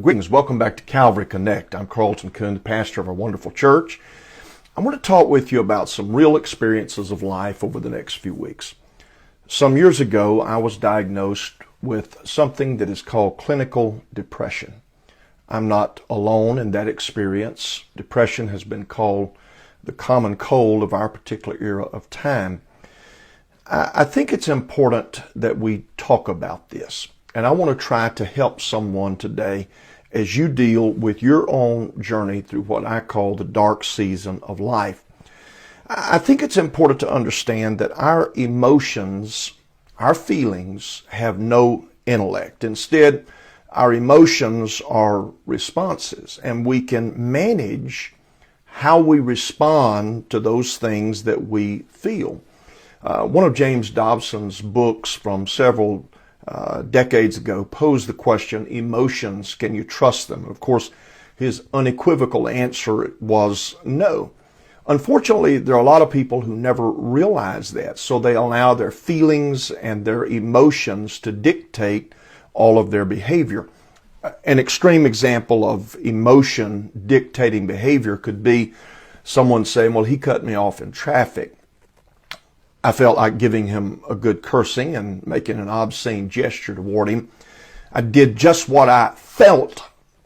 Greetings. Welcome back to Calvary Connect. I'm Carlton, Coon, the pastor of our wonderful church. I want to talk with you about some real experiences of life over the next few weeks. Some years ago, I was diagnosed with something that is called clinical depression. I'm not alone in that experience. Depression has been called the common cold of our particular era of time. I think it's important that we talk about this. And I want to try to help someone today as you deal with your own journey through what I call the dark season of life. I think it's important to understand that our emotions, our feelings, have no intellect. Instead, our emotions are responses, and we can manage how we respond to those things that we feel. One of James Dobson's books from several decades ago posed the question, emotions, can you trust them? Of course, his unequivocal answer was no. Unfortunately, there are a lot of people who never realize that, so they allow their feelings and their emotions to dictate all of their behavior. An extreme example of emotion dictating behavior could be someone saying, well, he cut me off in traffic. I felt like giving him a good cursing and making an obscene gesture toward him. I did just what I felt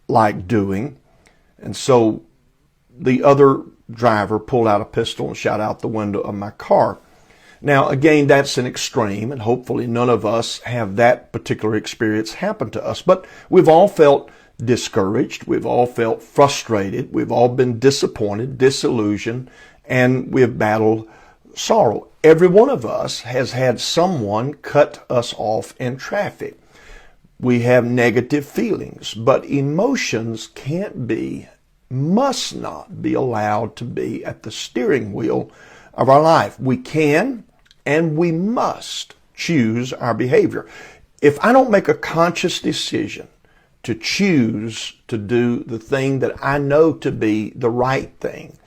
like doing. And so the other driver pulled out a pistol and shot out the window of my car. Now, again, that's an extreme, and hopefully none of us have that particular experience happen to us. But we've all felt discouraged. We've all felt frustrated. We've all been disappointed, disillusioned, and we've battled sorrow. Every one of us has had someone cut us off in traffic. We have negative feelings, but emotions must not be allowed to be at the steering wheel of our life. We can and we must choose our behavior. If I don't make a conscious decision to choose to do the thing that I know to be the right thing,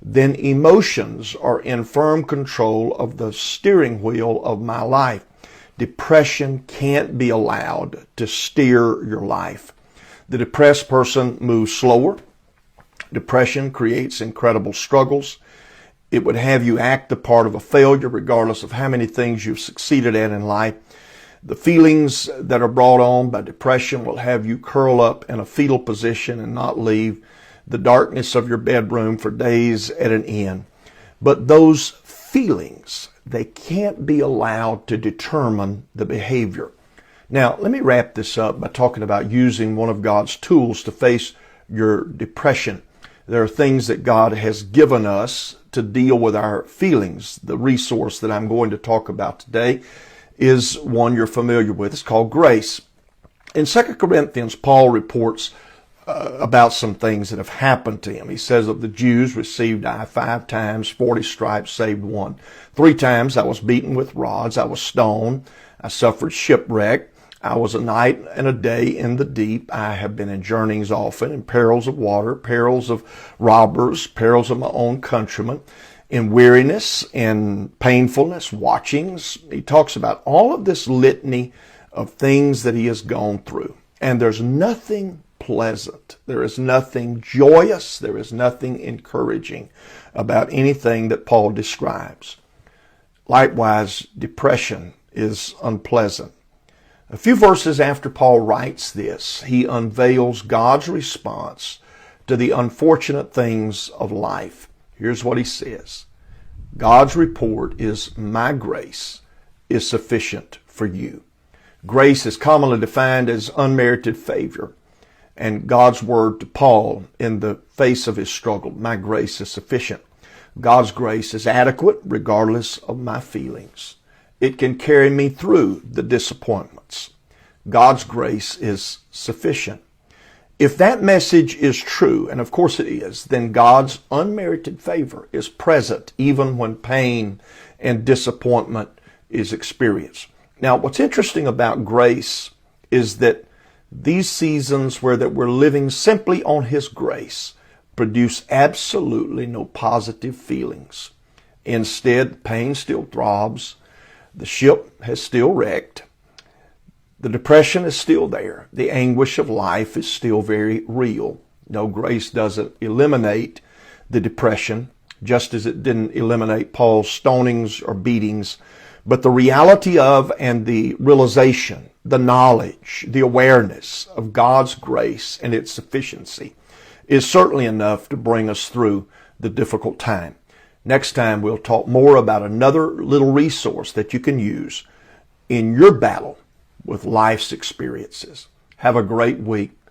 then emotions are in firm control of the steering wheel of my life. Depression can't be allowed to steer your life. The depressed person moves slower. Depression creates incredible struggles. It would have you act the part of a failure regardless of how many things you've succeeded at in life. The feelings that are brought on by depression will have you curl up in a fetal position and not leave the darkness of your bedroom for days at an end. But those feelings, they can't be allowed to determine the behavior. Now, let me wrap this up by talking about using one of God's tools to face your depression. There are things that God has given us to deal with our feelings. The resource that I'm going to talk about today is one you're familiar with. It's called grace. In 2 Corinthians, Paul reports about some things that have happened to him. He says of the Jews, received I 5 times, 40 stripes, saved 1. 3 times I was beaten with rods, I was stoned, I suffered shipwreck, I was a night and a day in the deep, I have been in journeyings often, in perils of water, perils of robbers, perils of my own countrymen, in weariness, in painfulness, watchings. He talks about all of this litany of things that he has gone through. And there's nothing pleasant. There is nothing joyous. There is nothing encouraging about anything that Paul describes. Likewise, depression is unpleasant. A few verses after Paul writes this, he unveils God's response to the unfortunate things of life. Here's what he says. God's report is, my grace is sufficient for you. Grace is commonly defined as unmerited favor. And God's word to Paul in the face of his struggle, my grace is sufficient. God's grace is adequate regardless of my feelings. It can carry me through the disappointments. God's grace is sufficient. If that message is true, and of course it is, then God's unmerited favor is present even when pain and disappointment is experienced. Now, what's interesting about grace is that these seasons where that we're living simply on His grace produce absolutely no positive feelings. Instead, pain still throbs. The ship has still wrecked. The depression is still there. The anguish of life is still very real. No, grace doesn't eliminate the depression, just as it didn't eliminate Paul's stonings or beatings. But the reality of and the realization, the knowledge, the awareness of God's grace and its sufficiency is certainly enough to bring us through the difficult time. Next time we'll talk more about another little resource that you can use in your battle with life's experiences. Have a great week.